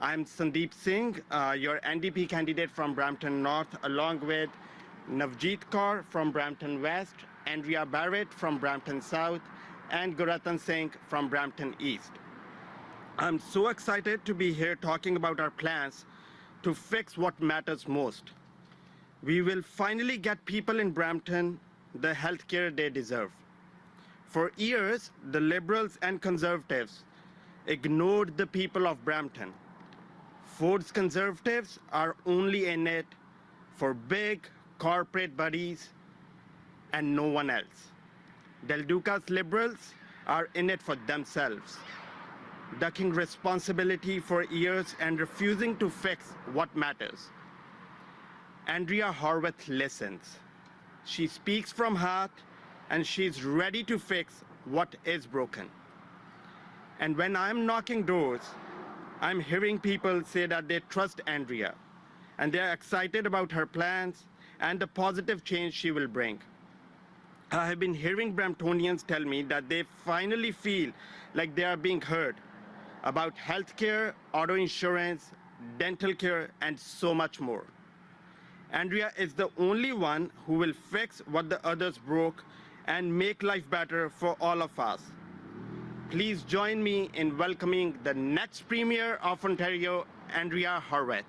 I'm Sandeep Singh, your NDP candidate from Brampton North, along with Navjeet Kaur from Brampton West, Andrea Barrett from Brampton South, and Guratan Singh from Brampton East. I'm so excited to be here talking about our plans to fix what matters most. We will finally get people in Brampton the health care they deserve. For years, the Liberals and Conservatives ignored the people of Brampton. Ford's Conservatives are only in it for big corporate buddies and no one else. Del Duca's Liberals are in it for themselves, ducking responsibility for years and refusing to fix what matters. Andrea Horwath listens. She speaks from heart, and she's ready to fix what is broken. And when I'm knocking doors, I'm hearing people say that they trust Andrea, and they're excited about her plans and the positive change she will bring. I have been hearing Bramptonians tell me that they finally feel like they are being heard about healthcare, auto insurance, dental care, and so much more. Andrea is the only one who will fix what the others broke and make life better for all of us. Please join me in welcoming the next Premier of Ontario, Andrea Horwath.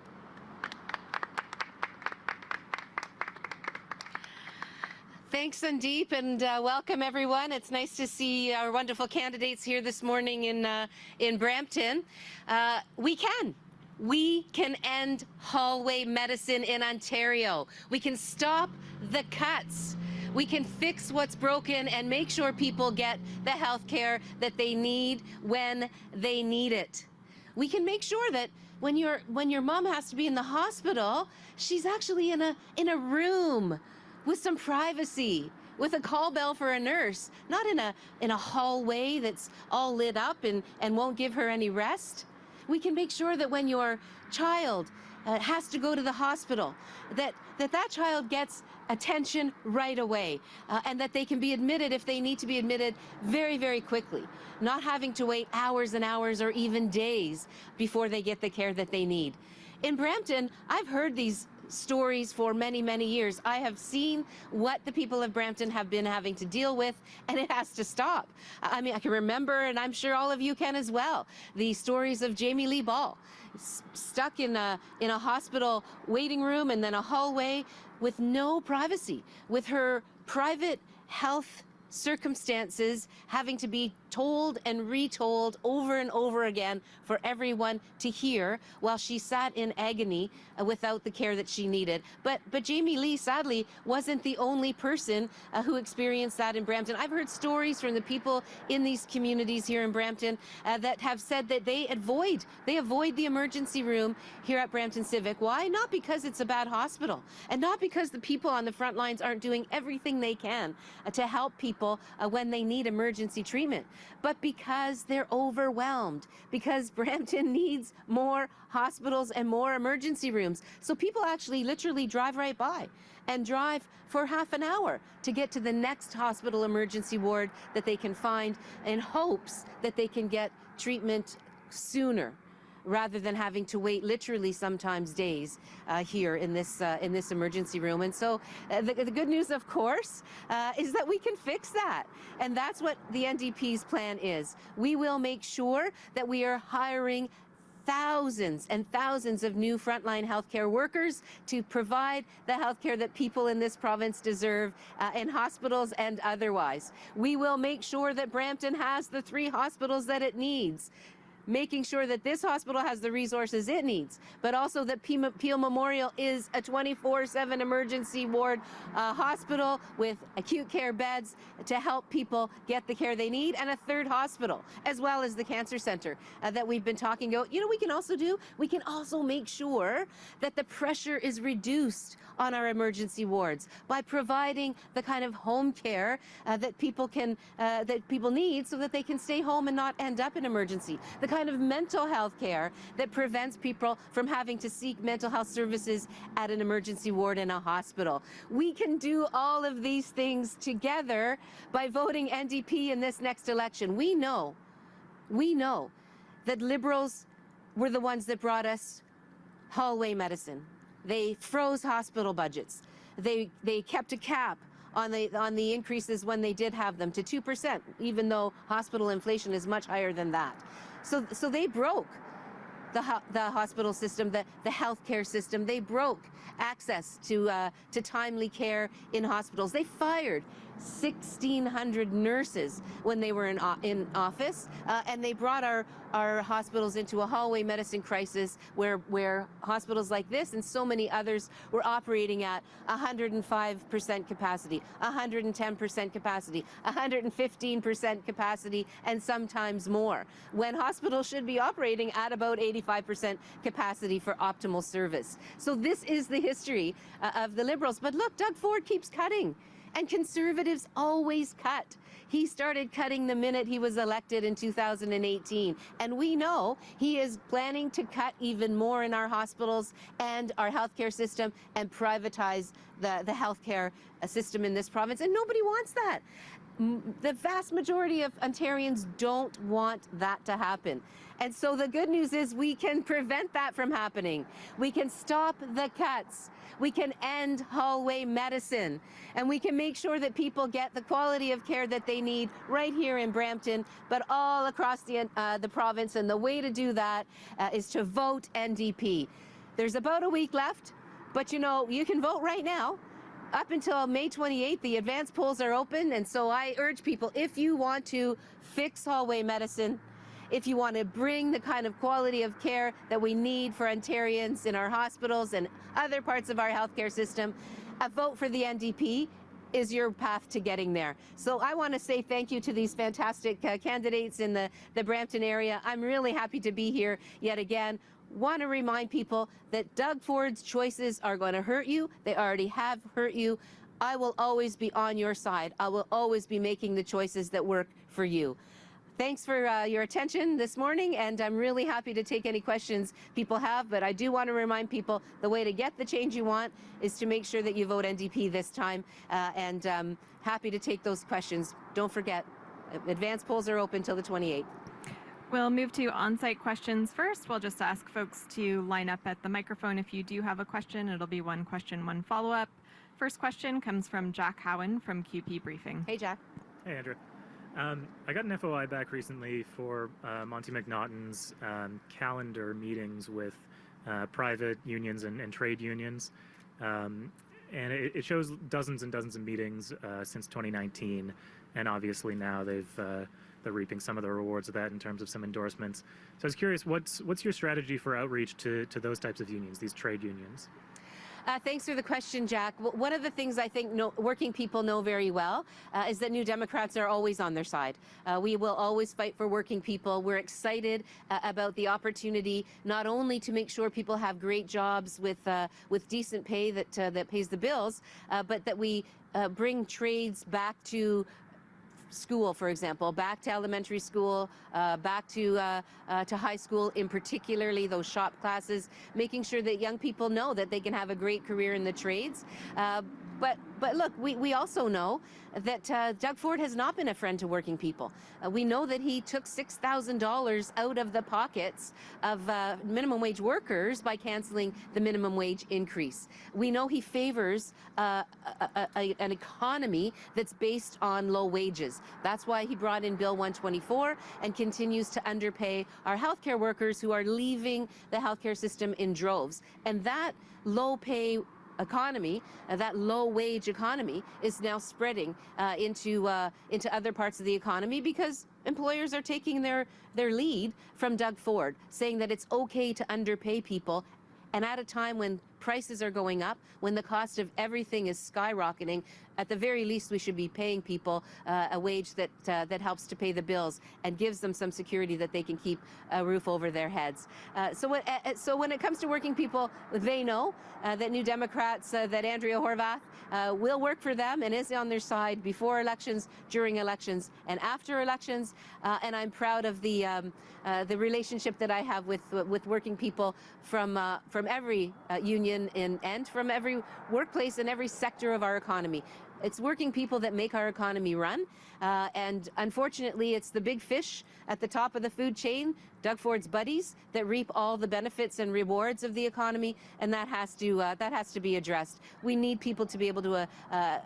Thanks, Sandeep, and welcome everyone. It's nice to see our wonderful candidates here this morning in Brampton. We can end hallway medicine in Ontario. We can stop the cuts. We can fix what's broken and make sure people get the health care that they need when they need it. We can make sure that when your mom has to be in the hospital, she's actually in a room with some privacy, with a call bell for a nurse, not in a hallway that's all lit up and won't give her any rest. We can make sure that when your child has to go to the hospital, that child gets attention right away, and that they can be admitted if they need to be admitted very, very quickly, not having to wait hours and hours or even days before they get the care that they need. In Brampton, I've heard these stories for many, many years. I have seen what the people of Brampton have been having to deal with, and it has to stop. I mean, I can remember, and I'm sure all of you can as well, the stories of Jamie Lee Ball, stuck in a hospital waiting room and then a hallway with no privacy, with her private health circumstances having to be told and retold over and over again for everyone to hear while she sat in agony without the care that she needed. But Jamie Lee, sadly, wasn't the only person who experienced that in Brampton. I've heard stories from the people in these communities here in Brampton that have said that they avoid the emergency room here at Brampton Civic. Why? Not because it's a bad hospital, and not because the people on the front lines aren't doing everything they can to help people when they need emergency treatment, but because they're overwhelmed, because Brampton needs more hospitals and more emergency rooms. So people actually literally drive right by and drive for half an hour to get to the next hospital emergency ward that they can find in hopes that they can get treatment sooner, rather than having to wait literally sometimes days here in this emergency room. And so the good news, of course, is that we can fix that. And that's what the NDP's plan is. We will make sure that we are hiring thousands and thousands of new frontline healthcare workers to provide the healthcare that people in this province deserve in hospitals and otherwise. We will make sure that Brampton has the 3 hospitals that it needs, making sure that this hospital has the resources it needs, but also that Peel Memorial is a 24/7 emergency ward hospital with acute care beds to help people get the care they need, and a 3rd hospital, as well as the cancer center that we've been talking about. You know, we can also make sure that the pressure is reduced on our emergency wards by providing the kind of home care that people need, so that they can stay home and not end up in emergency. The kind of mental health care that prevents people from having to seek mental health services at an emergency ward in a hospital. We can do all of these things together by voting NDP in this next election. We know that Liberals were the ones that brought us hallway medicine. They froze hospital budgets. They kept a cap on the increases when they did have them to 2%, even though hospital inflation is much higher than that. So they broke the hospital system, the healthcare system. They broke access to timely care in hospitals. They fired 1,600 nurses when they were in office, and they brought our hospitals into a hallway medicine crisis where hospitals like this and so many others were operating at 105% capacity, 110% capacity, 115% capacity, and sometimes more, when hospitals should be operating at about 85% capacity for optimal service. So this is the history of the Liberals. But look, Doug Ford keeps cutting. And Conservatives always cut. He started cutting the minute he was elected in 2018. And we know he is planning to cut even more in our hospitals and our healthcare system and privatize the healthcare system in this province. And nobody wants that. The vast majority of Ontarians don't want that to happen. And so the good news is we can prevent that from happening. We can stop the cuts. We can end hallway medicine. And we can make sure that people get the quality of care that they need right here in Brampton, but all across the province. And the way to do that is to vote NDP. There's about a week left, but you know, you can vote right now. Up until May 28th, the advance polls are open, and so I urge people, if you want to fix hallway medicine, if you want to bring the kind of quality of care that we need for Ontarians in our hospitals and other parts of our healthcare system, a vote for the NDP is your path to getting there. So I want to say thank you to these fantastic candidates in the Brampton area. I'm really happy to be here yet again. Want to remind people that Doug Ford's choices are going to hurt you. They already have hurt you. I will always be on your side. I will always be making the choices that work for you. Thanks for your attention this morning, and I'm really happy to take any questions people have, but I do want to remind people the way to get the change you want is to make sure that you vote NDP this time, and happy to take those questions. Don't forget, advance polls are open till the 28th. We'll move to on-site questions first. We'll just ask folks to line up at the microphone if you do have a question. It'll be one question, one follow-up. First question comes from Jack Howen from QP Briefing. Hey, Jack. Hey, Andrea. I got an FOI back recently for Monty McNaughton's calendar meetings with private unions and trade unions. And it shows dozens and dozens of meetings since 2019. And obviously now they're reaping some of the rewards of that in terms of some endorsements. So I was curious, what's your strategy for outreach to those types of unions, these trade unions? Thanks for the question, Jack. One of the things I think working people know very well is that New Democrats are always on their side. We will always fight for working people. We're excited about the opportunity not only to make sure people have great jobs with decent pay that pays the bills, but that we bring trades back to school, for example, back to elementary school, back to high school, in particularly those shop classes, making sure that young people know that they can have a great career in the trades. But look, we also know that Doug Ford has not been a friend to working people. We know that he took $6,000 out of the pockets of minimum wage workers by canceling the minimum wage increase. We know he favors an economy that's based on low wages. That's why he brought in Bill 124 and continues to underpay our healthcare workers who are leaving the healthcare system in droves. And that low pay economy, that low wage economy, is now spreading into other parts of the economy because employers are taking their lead from Doug Ford, saying that it's okay to underpay people. And at a time when prices are going up, when the cost of everything is skyrocketing, at the very least we should be paying people a wage that helps to pay the bills and gives them some security that they can keep a roof over their heads. So when it comes to working people, they know that New Democrats, that Andrea Horwath will work for them and is on their side before elections, during elections, and after elections. And I'm proud of the relationship that I have with working people from every union and from every workplace and every sector of our economy. It's working people that make our economy run. And unfortunately, it's the big fish at the top of the food chain, Doug Ford's buddies, that reap all the benefits and rewards of the economy, and that has to be addressed. We need people to be able to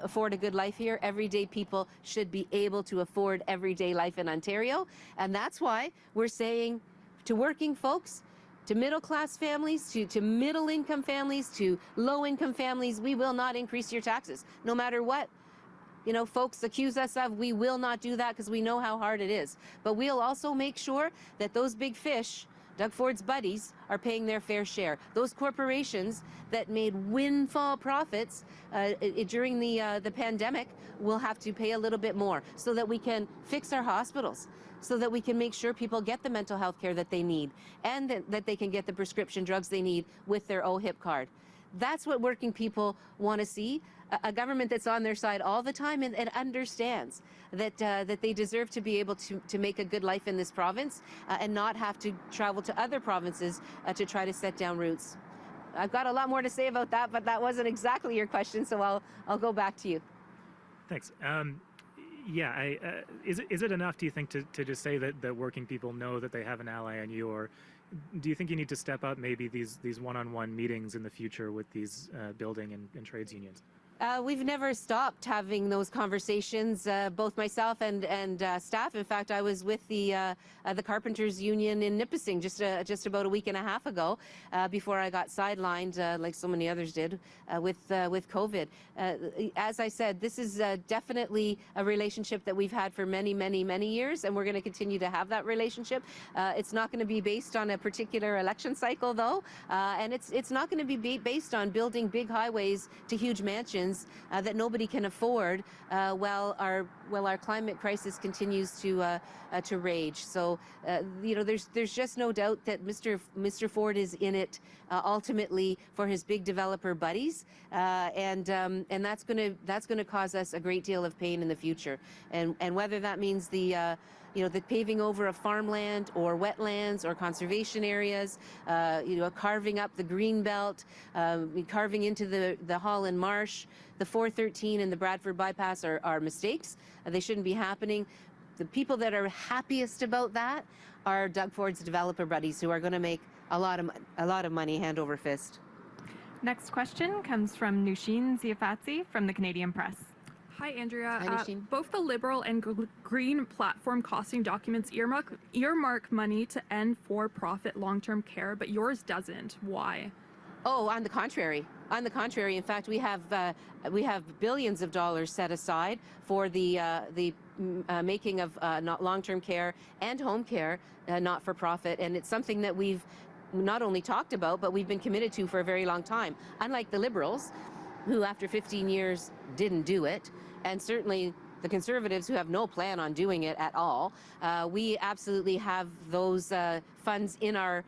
afford a good life here. Everyday people should be able to afford everyday life in Ontario, and that's why we're saying to working folks, to middle-class families, to middle-income families, to low-income families, we will not increase your taxes, no matter what folks accuse us of. We will not do that because we know how hard it is. But we'll also make sure that those big fish, Doug Ford's buddies, are paying their fair share. Those corporations that made windfall profits during the pandemic will have to pay a little bit more so that we can fix our hospitals, so that we can make sure people get the mental health care that they need, and that they can get the prescription drugs they need with their OHIP card. That's what working people want to see. A government that's on their side all the time and understands that they deserve to be able to make a good life in this province and not have to travel to other provinces to try to set down roots. I've got a lot more to say about that, but that wasn't exactly your question, so I'll go back to you. Thanks. Is it enough, do you think, to just say that working people know that they have an ally on you, or do you think you need to step up maybe these one-on-one meetings in the future with these building and trades unions? We've never stopped having those conversations, both myself and staff. In fact, I was with the Carpenters Union in Nipissing just about a week and a half ago, before I got sidelined, like so many others did, with COVID. As I said, this is definitely a relationship that we've had for many, many, many years, and we're going to continue to have that relationship. It's not going to be based on a particular election cycle, though, and it's not going to be based on building big highways to huge mansions that nobody can afford while our climate crisis continues to rage. So there's just no doubt that Mr. Ford is in it ultimately for his big developer buddies, and that's going to cause us a great deal of pain in the future. And whether that means the paving over of farmland or wetlands or conservation areas, carving up the green belt, carving into the Holland Marsh, the 413 and the Bradford bypass are mistakes. They shouldn't be happening. The people that are happiest about that are Doug Ford's developer buddies, who are going to make a lot of money hand over fist. Next question comes from Nusheen Ziafatzi from the Canadian Press. Hi, Andrea. Hi, both the Liberal and Green platform costing documents earmark money to end for-profit long-term care, but yours doesn't. Why? Oh, on the contrary. On the contrary, in fact, we have billions of dollars set aside for the making of long-term care and home care not-for-profit, and it's something that we've not only talked about, but we've been committed to for a very long time. Unlike the Liberals, who after 15 years didn't do it, and certainly the Conservatives, who have no plan on doing it at all, we absolutely have those funds in our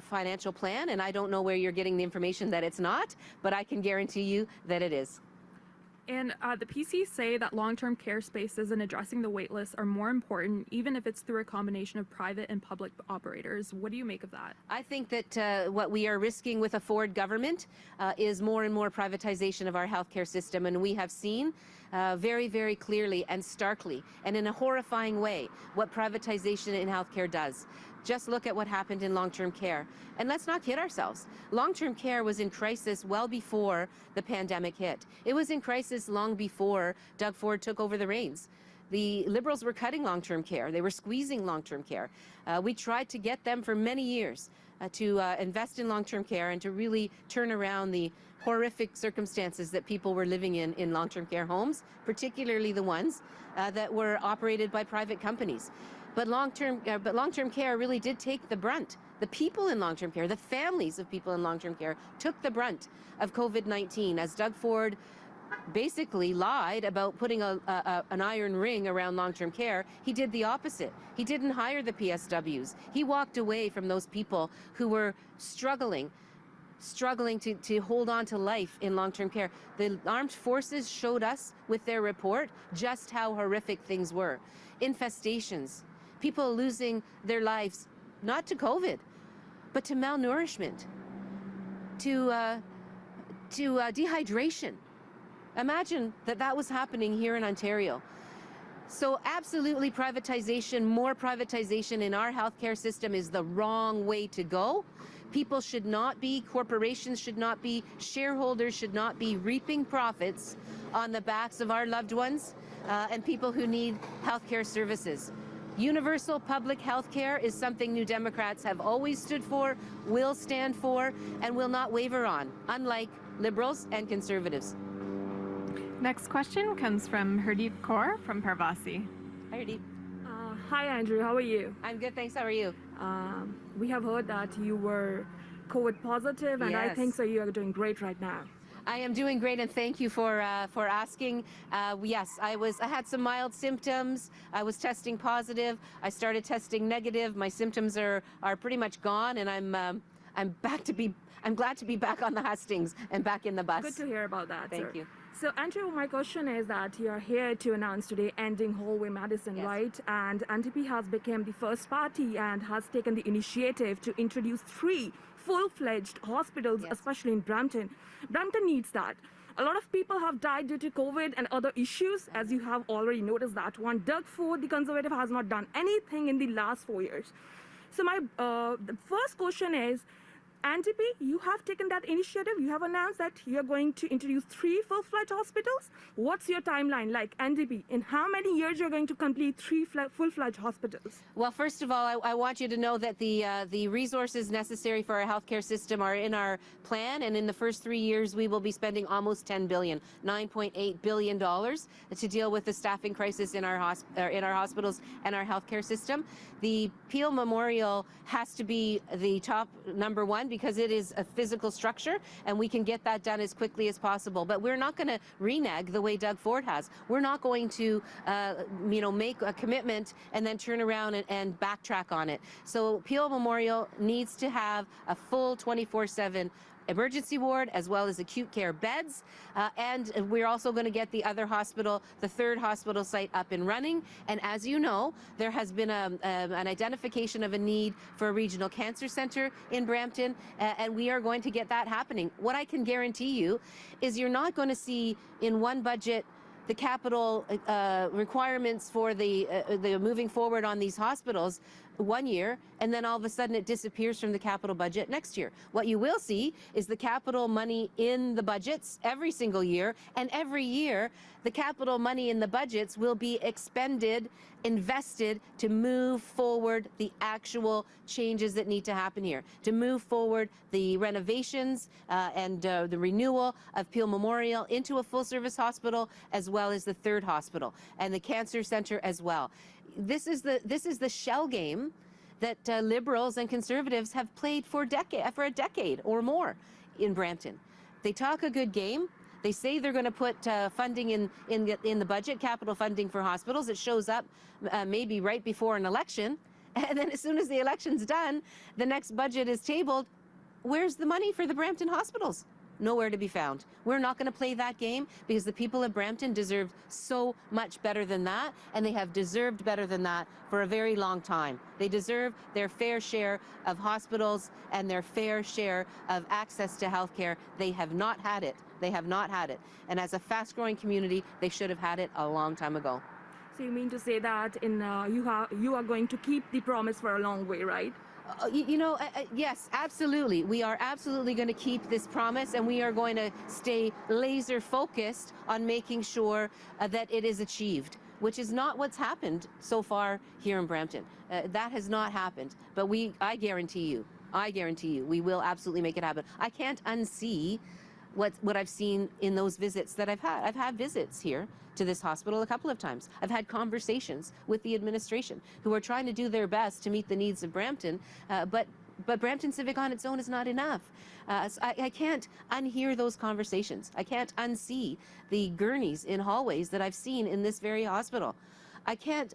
financial plan, and I don't know where you're getting the information that it's not, but I can guarantee you that it is. And the PC say that long-term care spaces and addressing the wait lists are more important, even if it's through a combination of private and public operators. What do you make of that? I think that what we are risking with a Ford government is more and more privatization of our healthcare system, and we have seen very, very clearly and starkly and in a horrifying way what privatization in healthcare does. Just look at what happened in long-term care. And let's not kid ourselves. Long-term care was in crisis well before the pandemic hit. It was in crisis long before Doug Ford took over the reins. The Liberals were cutting long-term care. They were squeezing long-term care. We tried to get them for many years to invest in long-term care and to really turn around the horrific circumstances that people were living in long-term care homes, particularly the ones that were operated by private companies. But long-term care really did take the brunt. The people in long-term care, the families of people in long-term care, took the brunt of COVID-19 as Doug Ford basically lied about putting an iron ring around long-term care. He did the opposite. He didn't hire the PSWs. He walked away from those people who were struggling to hold on to life in long-term care. The armed forces showed us with their report just how horrific things were. Infestations, people losing their lives, not to COVID, but to malnourishment, to dehydration. Imagine that that was happening here in Ontario. So absolutely privatization, more privatization in our healthcare system is the wrong way to go. People should not be, corporations should not be, shareholders should not be reaping profits on the backs of our loved ones and people who need healthcare services. Universal public health care is something New Democrats have always stood for, will stand for, and will not waver on, unlike Liberals and Conservatives. Next question comes from Hardeep Kaur from Parvasi. Hi, Hardeep. Hi, Andrew. How are you? I'm good, thanks. How are you? We have heard that you were COVID positive, and I Yes. think so. You are doing great right now. I am doing great, and thank you for asking. Yes, I had some mild symptoms. I was testing positive. I started testing negative. My symptoms are pretty much gone, and I'm glad to be back on the hustings and back in the bus. Good to hear about that. Thank sir. you. So, Andrew, my question is that you are here to announce today ending hallway medicine, Yes. right? And NDP has become the first party and has taken the initiative to introduce 3 full-fledged hospitals, Yes. especially in Brampton. Brampton needs that. A lot of people have died due to COVID and other issues, as you have already noticed that one. Doug Ford, the Conservative, has not done anything in the last 4 years. So my the first question is, NDP, you have taken that initiative. You have announced that you are going to introduce 3 full-fledged hospitals. What's your timeline like, NDP? In how many years you're going to complete 3 full-fledged hospitals? Well, first of all, I want you to know that the resources necessary for our healthcare system are in our plan, and in the first 3 years, we will be spending almost $10 billion, $9.8 billion to deal with the staffing crisis in our hospitals and our healthcare system. The Peel Memorial has to be the top number 1 because it is a physical structure, and we can get that done as quickly as possible. But we're not going to renege the way Doug Ford has. We're not going to, make a commitment and then turn around and backtrack on it. So Peel Memorial needs to have a full 24/7 emergency ward as well as acute care beds, and we're also going to get the other hospital, the 3rd hospital site, up and running. And as you know, there has been an identification of a need for a regional cancer center in Brampton, and we are going to get that happening. What I can guarantee you is you're not going to see in one budget the capital requirements for the moving forward on these hospitals 1 year, and then all of a sudden it disappears from the capital budget next year. What you will see is the capital money in the budgets every single year, and every year the capital money in the budgets will be expended, invested to move forward the actual changes that need to happen here, to move forward the renovations and the renewal of Peel Memorial into a full-service hospital, as well as the 3rd hospital and the cancer center as well. This is the shell game that Liberals and Conservatives have played for a decade or more in Brampton. They talk a good game. They say they're going to put funding in the budget, capital funding for hospitals. It shows up maybe right before an election, and then as soon as the election's done, the next budget is tabled. Where's the money for the Brampton hospitals? Nowhere to be found. We're not going to play that game because the people of Brampton deserve so much better than that, and they have deserved better than that for a very long time. They deserve their fair share of hospitals and their fair share of access to health care. They have not had it. They have not had it. And as a fast-growing community, they should have had it a long time ago. So you mean to say that you are going to keep the promise for a long way, right? Yes, absolutely. We are absolutely going to keep this promise, and we are going to stay laser focused on making sure that it is achieved, which is not what's happened so far here in Brampton. That has not happened, but I guarantee you, we will absolutely make it happen. I can't unsee what I've seen in those visits that I've had. I've had visits here to this hospital a couple of times. I've had conversations with the administration who are trying to do their best to meet the needs of Brampton, but Brampton Civic on its own is not enough. So I can't unhear those conversations. I can't unsee the gurneys in hallways that I've seen in this very hospital. I can't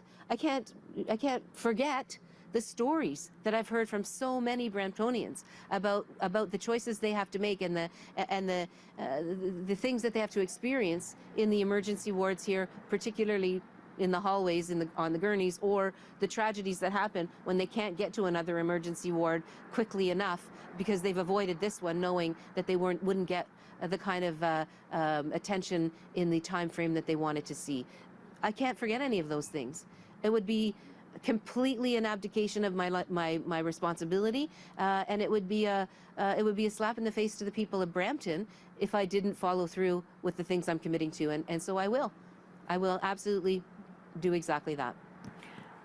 forget the stories that I've heard from so many Bramptonians about the choices they have to make and the things that they have to experience in the emergency wards here, particularly in the hallways on the gurneys, or the tragedies that happen when they can't get to another emergency ward quickly enough because they've avoided this one, knowing that they wouldn't get the kind of attention in the time frame that they wanted to see. I can't forget any of those things. It would be completely an abdication of my responsibility, and it would be a slap in the face to the people of Brampton if I didn't follow through with the things I'm committing to, and so I will absolutely do exactly that.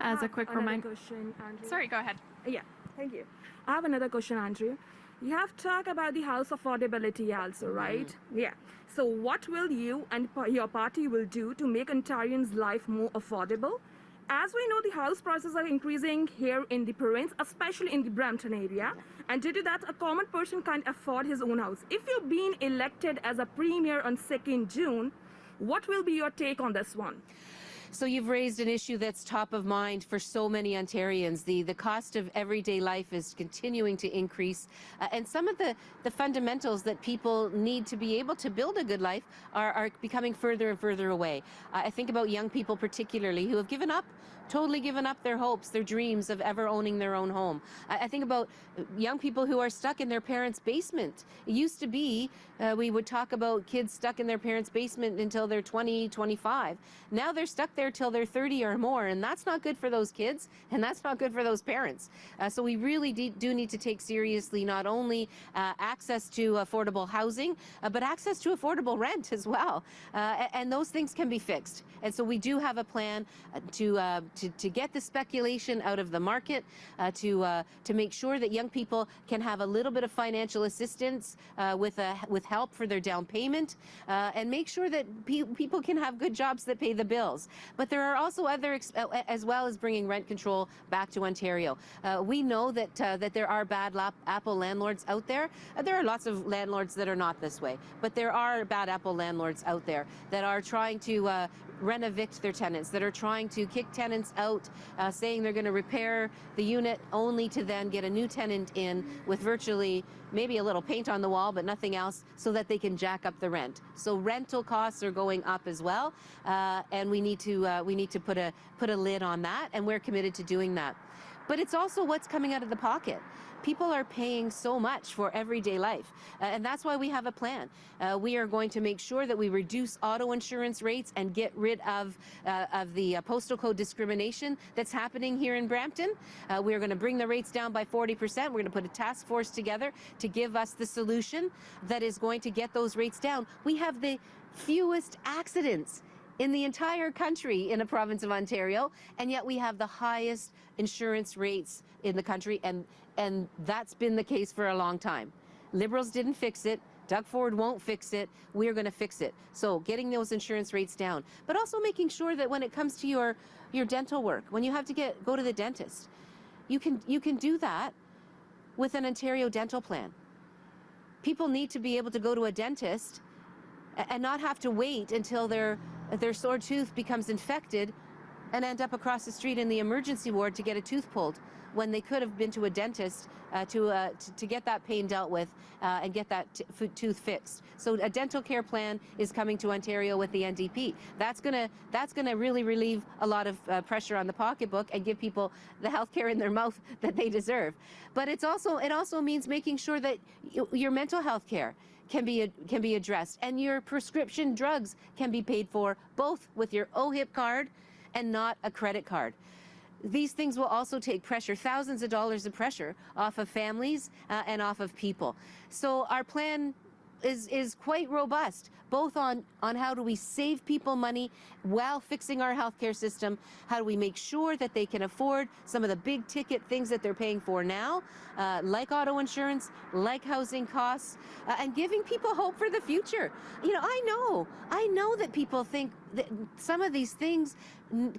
As a quick reminder, question, Andrew. sorry, go ahead. Yeah, thank you. I have another question, Andrew. You have talked about the house affordability also, right? Yeah. So what will you and your party will do to make Ontarians' life more affordable? As we know, the house prices are increasing here in the province, especially in the Brampton area. And due to that, a common person can't afford his own house. If you're being elected as a premier on 2nd June, what will be your take on this one? So you've raised an issue that's top of mind for so many Ontarians. The cost of everyday life is continuing to increase, and some of the fundamentals that people need to be able to build a good life are becoming further and further away. I think about young people particularly who have totally given up their hopes, their dreams of ever owning their own home. I think about young people who are stuck in their parents' basement. It used to be we would talk about kids stuck in their parents' basement until they're 20, 25. Now they're stuck there till they're 30 or more, and that's not good for those kids, and that's not good for those parents. So we really do need to take seriously not only access to affordable housing, but access to affordable rent as well. And those things can be fixed. And so we do have a plan to get the speculation out of the market, to make sure that young people can have a little bit of financial assistance with help for their down payment, and make sure that people can have good jobs that pay the bills. But there are also other, as well as bringing rent control back to Ontario. We know that there are bad apple landlords out there. There are lots of landlords that are not this way, but there are bad apple landlords out there that are trying to rent-evict their tenants, that are trying to kick tenants out, saying they're going to repair the unit only to then get a new tenant in with virtually maybe a little paint on the wall but nothing else, so that they can jack up the rent. So rental costs are going up as well, and we need to put a lid on that, and we're committed to doing that. But it's also what's coming out of the pocket. People are paying so much for everyday life, and that's why we have a plan. We are going to make sure that we reduce auto insurance rates and get rid of the postal code discrimination that's happening here in Brampton. We are going to bring the rates down by 40%. We're going to put a task force together to give us the solution that is going to get those rates down. We have the fewest accidents in the entire country in the province of Ontario, and yet we have the highest insurance rates in the country, and that's been the case for a long time. Liberals didn't fix it. Doug Ford won't fix it. We're going to fix it. So getting those insurance rates down, but also making sure that when it comes to your dental work, when you have to go to the dentist, you can do that with an Ontario dental plan. People need to be able to go to a dentist and not have to wait until their sore tooth becomes infected and end up across the street in the emergency ward to get a tooth pulled, when they could have been to a dentist to get that pain dealt with and get that tooth fixed. So a dental care plan is coming to Ontario with the NDP. That's gonna really relieve a lot of pressure on the pocketbook and give people the health care in their mouth that they deserve. But it also means making sure that your mental health care can be addressed, and your prescription drugs can be paid for both with your OHIP card and not a credit card. These things will also take pressure, thousands of dollars of pressure, off of families and off of people. So our plan is quite robust, both on how do we save people money while fixing our healthcare system, how do we make sure that they can afford some of the big ticket things that they're paying for now, like auto insurance, like housing costs, and giving people hope for the future. You know, I know that people think that some of these things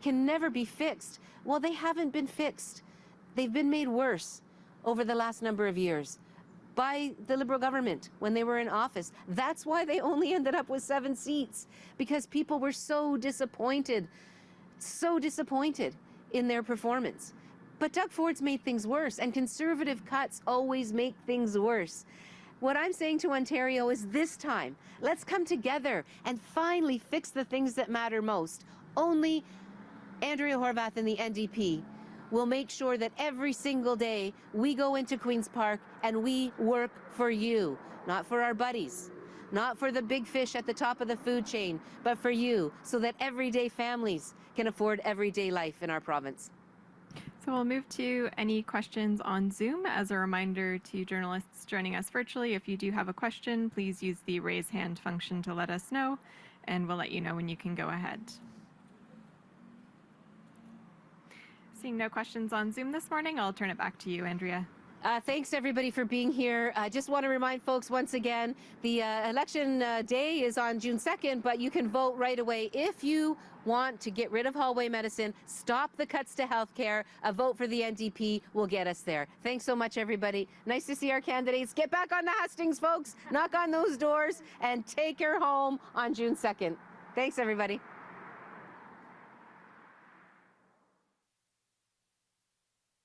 can never be fixed. Well, they haven't been fixed. They've been made worse over the last number of years by the Liberal government when they were in office. That's why they only ended up with 7 seats, because people were so disappointed in their performance. But Doug Ford's made things worse, and Conservative cuts always make things worse. What I'm saying to Ontario is, this time, let's come together and finally fix the things that matter most. Only Andrea Horwath and the NDP will make sure that every single day we go into Queen's Park and we work for you, not for our buddies, not for the big fish at the top of the food chain, but for you, so that everyday families can afford everyday life in our province. So we'll move to any questions on Zoom. As a reminder to journalists joining us virtually, if you do have a question, please use the raise hand function to let us know, and we'll let you know when you can go ahead. Seeing no questions on Zoom this morning, I'll turn it back to you, Andrea. Thanks everybody for being here. I just want to remind folks once again, the election day is on June 2nd, but you can vote right away. If you want to get rid of hallway medicine, stop the cuts to healthcare, a vote for the NDP will get us there. Thanks so much, everybody. Nice to see our candidates. Get back on the hustings, folks. Knock on those doors and take her home on June 2nd. Thanks, everybody.